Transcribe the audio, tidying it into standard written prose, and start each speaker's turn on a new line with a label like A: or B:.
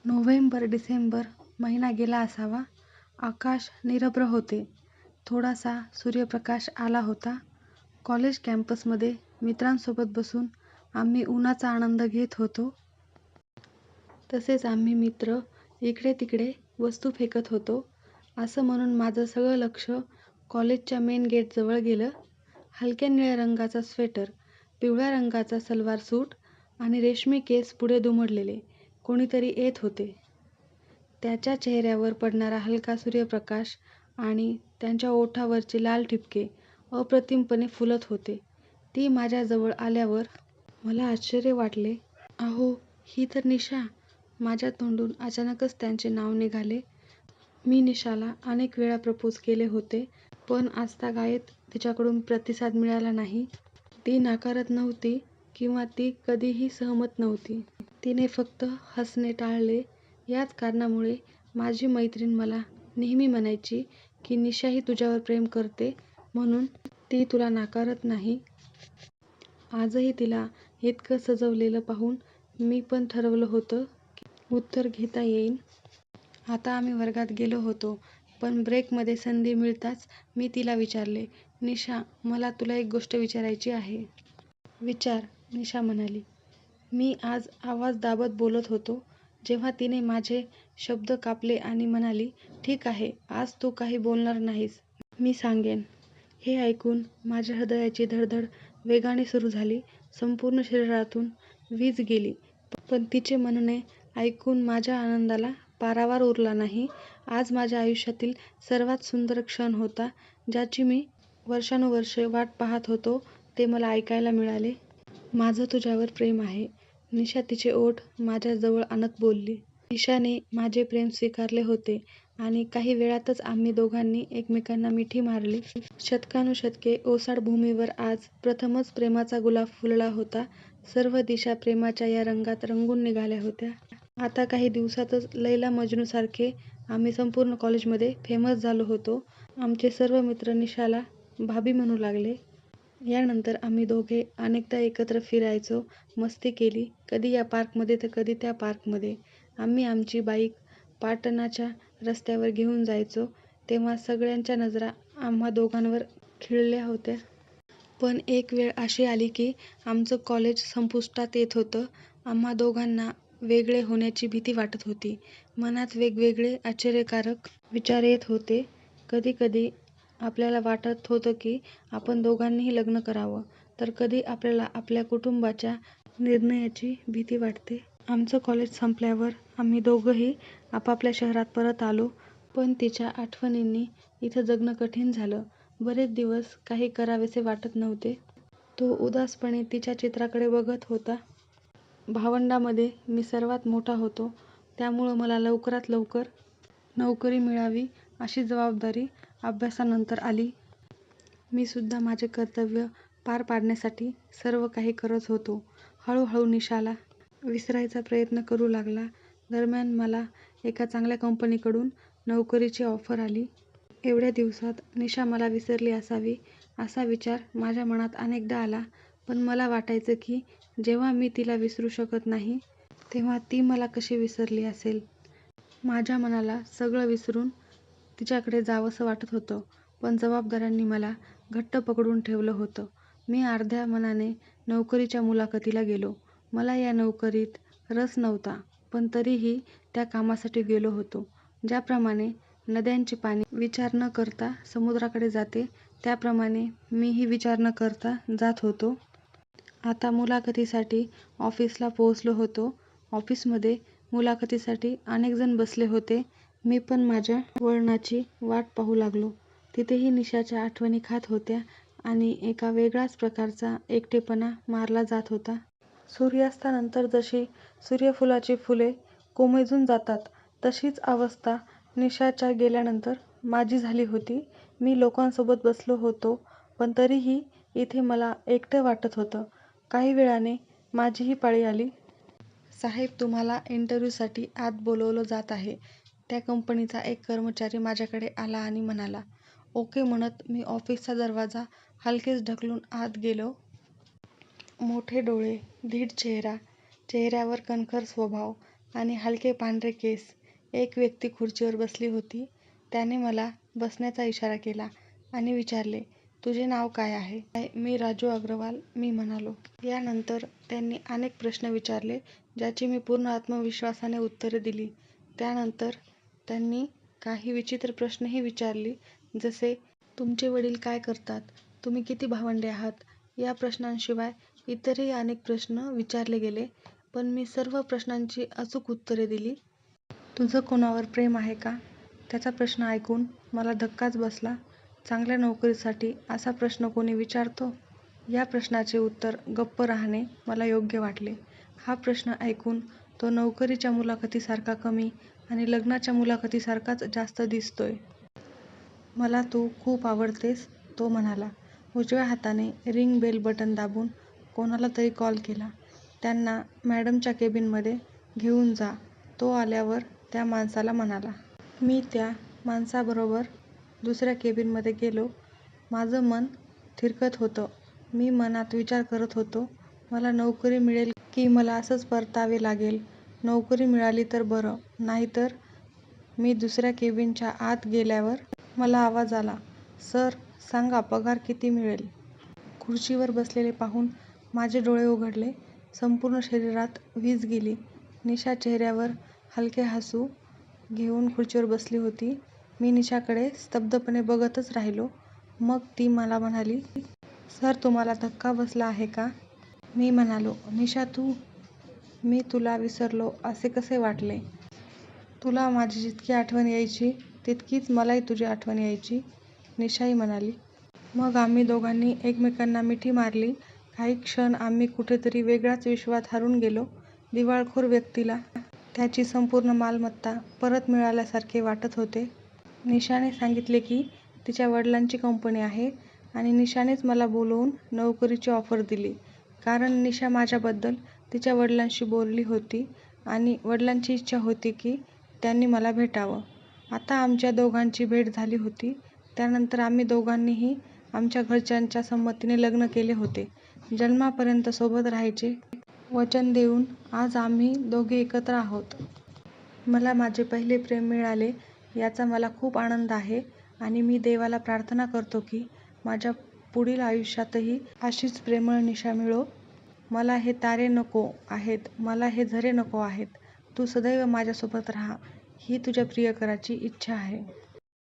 A: नोव्हेंबर-डिसेंबर महिना गेला असावा. आकाश निरभ्र होते. थोडासा सूर्यप्रकाश आला होता. कॉलेज कॅम्पसमध्ये मित्रांसोबत बसून आम्ही उन्हाचा आनंद घेत होतो. तसेच आम्ही मित्र इकडे-तिकडे वस्तू फेकत होतो. असं म्हणून माझं सगळं लक्ष कॉलेजच्या मेन गेटजवळ गेलं. हलक्या निळ्या रंगाचा स्वेटर, पिवळ्या रंगाचा सलवार सूट आणि रेशमी केस पुढे दुमडलेले कोणीतरी येत होते. त्याच्या चेहऱ्यावर पडणारा हलका सूर्यप्रकाश आणि त्यांच्या ओठावरचे लाल ठिपके अप्रतिमपणे फुलत होते. ती माझ्याजवळ आल्यावर मला आश्चर्य वाटले. "अहो, ही तर निशा!" माझ्या तोंडून अचानकच त्यांचे नाव निघाले. मी निशाला अनेक वेळा प्रपोज केले होते, पण आजतागायत तिच्याकडून प्रतिसाद मिळाला नाही. ती नाकारत नव्हती किंवा ती कधीही सहमत नव्हती. तिने फक्त हसणे टाळले. याच कारणामुळे माझी मैत्रीण मला नेहमी म्हणायची की निशाही तुझ्यावर प्रेम करते म्हणून ती तुला नाकारत नाही. आजही तिला इतकं सजवलेलं पाहून मी पण ठरवलं होतं की उत्तर घेता येईल. आता आम्ही वर्गात गेलो होतो, पण ब्रेकमध्ये संधी मिळताच मी तिला विचारले, "निशा, मला तुला एक गोष्ट विचारायची आहे." "विचार," निशा म्हणाली. मी आज आवाज दाबत बोलत होतो. जेव्हा तिने माझे शब्द कापले आणि म्हणाली, "ठीक आहे, आज तू काही बोलणार नाहीस, मी सांगेन." हे ऐकून माझ्या हृदयाची धडधड वेगाने सुरू झाली. संपूर्ण शरीरातून वीज गेली. पण तिचे म्हणणे ऐकून माझ्या आनंदाला पारावार उरला नाही. आज माझ्या आयुष्यातील सर्वात सुंदर क्षण होता, ज्याची मी वर्षानुवर्षे वाट पाहत होतो, ते मला ऐकायला मिळाले. "माझं तुझ्यावर प्रेम आहे," निशा तिचे ओठ माझ्या जवळ आणत बोलली. निशाने माझे प्रेम स्वीकारले होते आणि काही वेळातच आम्ही दोघांनी एकमेकांना मिठी मारली. शतकानुशतके ओसाड भूमीवर आज प्रथमच प्रेमाचा गुलाब फुलला होता. सर्व दिशा प्रेमाच्या या रंगात रंगून निघाल्या होत्या. आता काही दिवसातच लैला मजनूसारखे आम्ही संपूर्ण कॉलेजमध्ये फेमस झालो होतो. आमचे सर्व मित्र निशाला भाभी म्हणू लागले. यानंतर आम्ही दोघे अनेकदा एकत्र फिरायचो, मस्ती केली. कधी या पार्कमध्ये तर कधी त्या पार्कमध्ये. आम्ही आमची बाईक पाटणाच्या रस्त्यावर घेऊन जायचो, तेव्हा सगळ्यांच्या नजरा आम्हा दोघांवर खिळल्या होत्या. पण एक वेळ अशी आली की आमचं कॉलेज संपुष्टात येत होतं. आम्हा दोघांना वेगळे होण्याची भीती वाटत होती. मनात वेगवेगळे आश्चर्यकारक विचार येत होते. कधी-कधी आपल्याला वाटत होतं की आपण दोघांनीही लग्न करावं, तर कधी आपल्याला आपल्या कुटुंबाच्या निर्णयाची भीती वाटते. आमचं कॉलेज संपल्यावर आम्ही दोघंही आपापल्या शहरात परत आलो. पण तिच्या आठवणींनी इथं जगणं कठीण झालं. बरेच दिवस काही करावेसे वाटत नव्हते. तो उदासपणे तिच्या चित्राकडे बघत होता. भावंडांमध्ये मी सर्वात मोठा होतो, त्यामुळं मला लवकरात लवकर नोकरी मिळावी अशी जबाबदारी अभ्यासानंतर आली. मी सुद्धा माझे कर्तव्य पार पाडण्यासाठी सर्व काही करत होतो. हळूहळू निशाला विसरायचा प्रयत्न करू लागला. दरम्यान मला एका चांगल्या कंपनीकडून नोकरीची ऑफर आली. एवढ्या दिवसात निशा मला विसरली असावी असा विचार माझ्या मनात अनेकदा आला. पण मला वाटायचं की जेव्हा मी तिला विसरू शकत नाही, तेव्हा ती मला कशी विसरली असेल. माझ्या मनाला सगळं विसरून तिच्याकडे जावंसं वाटत होतं, पण जबाबदाऱ्यांनी मला घट्ट पकडून ठेवलं होतं. मी अर्ध्या मनाने नोकरीच्या मुलाखतीला गेलो. मला या नोकरीत रस नव्हता, पण तरीही त्या कामासाठी गेलो होतो. ज्याप्रमाणे नद्यांचे पाणी विचार न करता समुद्राकडे जाते, त्याप्रमाणे मीही विचार न करता जात होतो. आता मुलाखतीसाठी ऑफिसला पोहोचलो होतो. ऑफिसमध्ये मुलाखतीसाठी अनेक जण बसले होते. मी पण माझ्या वळणाची वाट पाहू लागलो. तिथेही निशाच्या आठवणी खात होत्या आणि एका वेगळ्याच प्रकारचा एकटेपणा मारला जात होता. सूर्यास्तानंतर जशी सूर्यफुलाची फुले कोमेजून जातात, तशीच अवस्था निशाच्या गेल्यानंतर माझी झाली होती. मी लोकांसोबत बसलो होतो, पण तरीही इथे मला एकटं वाटत होतं. काही वेळाने माझीही पाळी आली. "साहेब, तुम्हाला इंटरव्ह्यूसाठी आत बोलवलं जात आहे." त्या कंपनीचा एक कर्मचारी माझ्याकडे आला आणि म्हणाला. "ओके" म्हणत मी ऑफिसचा दरवाजा हलकेच ढकलून आत गेलो. मोठे डोळे, धीट चेहरा, चेहऱ्यावर कणखर स्वभाव, आणि हलके पांढरे केस. एक व्यक्ती खुर्चीवर बसली होती. त्याने मला बसण्याचा इशारा केला आणि विचारले, "तुझे नाव काय आहे?" "मी राजू अग्रवाल," मी म्हणालो. यानंतर त्यांनी अनेक प्रश्न विचारले, ज्याची मी पूर्ण आत्मविश्वासाने उत्तरे दिली. त्यानंतर त्यांनी काही विचित्र प्रश्नही विचारली, जसे, "तुमचे वडील काय करतात? तुम्ही किती भावंडे आहात?" या प्रश्नांशिवाय इतरही अनेक प्रश्न विचारले गेले, पण मी सर्व प्रश्नांची अचूक उत्तरे दिली. "तुझं कोणावर प्रेम आहे का?" त्याचा प्रश्न ऐकून मला धक्काच बसला. चांगल्या नोकरीसाठी असा प्रश्न कोणी विचारतो? या प्रश्नाचे उत्तर गप्प राहणे मला योग्य वाटले. हा प्रश्न ऐकून तो नोकरीच्या मुलाखतीसारखा कमी आणि लग्नाच्या मुलाखतीसारखाच जास्त दिसतोय. "मला तू खूप आवडतेस," तो म्हणाला. उजव्या हाताने रिंग बेल बटन दाबून कोणाला तरी कॉल केला. "त्यांना मॅडमच्या केबिनमध्ये घेऊन जा," तो आल्यावर त्या माणसाला म्हणाला. मी त्या माणसाबरोबर दुसऱ्या केबिनमध्ये गेलो. माझं मन थिरकत होतं. मी मनात विचार करत होतो, मला नोकरी मिळेल की मला असंच परतावे लागेल? नोकरी मिळाली तर बरं, नाहीतर. मी दुसऱ्या केबिनच्या आत गेल्यावर मला आवाज आला, "सर, सांगा पगार किती मिळेल?" खुर्चीवर बसलेले पाहून माझे डोळे उघडले. संपूर्ण शरीरात वीज गेली. निशा चेहऱ्यावर हलके हसू घेऊन खुर्चीवर बसली होती. मी निशाकडे स्तब्धपणे बघतच राहिलो. मग ती मला म्हणाली, "सर, तुम्हाला धक्का बसला आहे का?" मी म्हणालो, "निशा, तू? मी तुला विसरलो असे कसे वाटले?" "तुला माझी जितकी आठवण यायची तितकीच मलाही तुझी आठवण यायची," निशाही म्हणाली. मग आम्ही दोघांनी एकमेकांना मिठी मारली. काही क्षण आम्ही कुठेतरी वेगळ्याच विश्वात हरवून गेलो. दिवाळखोर व्यक्तीला त्याची संपूर्ण मालमत्ता परत मिळाल्यासारखे वाटत होते. निशाने सांगितले की तिच्या वडिलांची कंपनी आहे आणि निशानेच मला बोलवून नोकरीची ऑफर दिली. कारण निशा माझ्याबद्दल तिच्या वडिलांशी बोलली होती आणि वडिलांची इच्छा होती की त्यांनी मला भेटावं. आता आमच्या दोघांची भेट झाली होती. त्यानंतर आम्ही दोघांनीही आमच्या घरच्यांच्या संमतीने लग्न केले होते. जन्मापर्यंत सोबत राहायचे वचन देऊन आज आम्ही दोघे एकत्र आहोत. मला माझे पहिले प्रेम मिळाले याचा मला खूप आनंद आहे आणि मी देवाला प्रार्थना करतो की माझ्या पुढील आयुष्यातही अशीच प्रेमळ निशा मिळो. मला हे तारे नको आहेत, मला हे झरे नको आहेत. तू सदैव माझ्यासोबत राहा, ही तुझ्या प्रियकराची इच्छा आहे.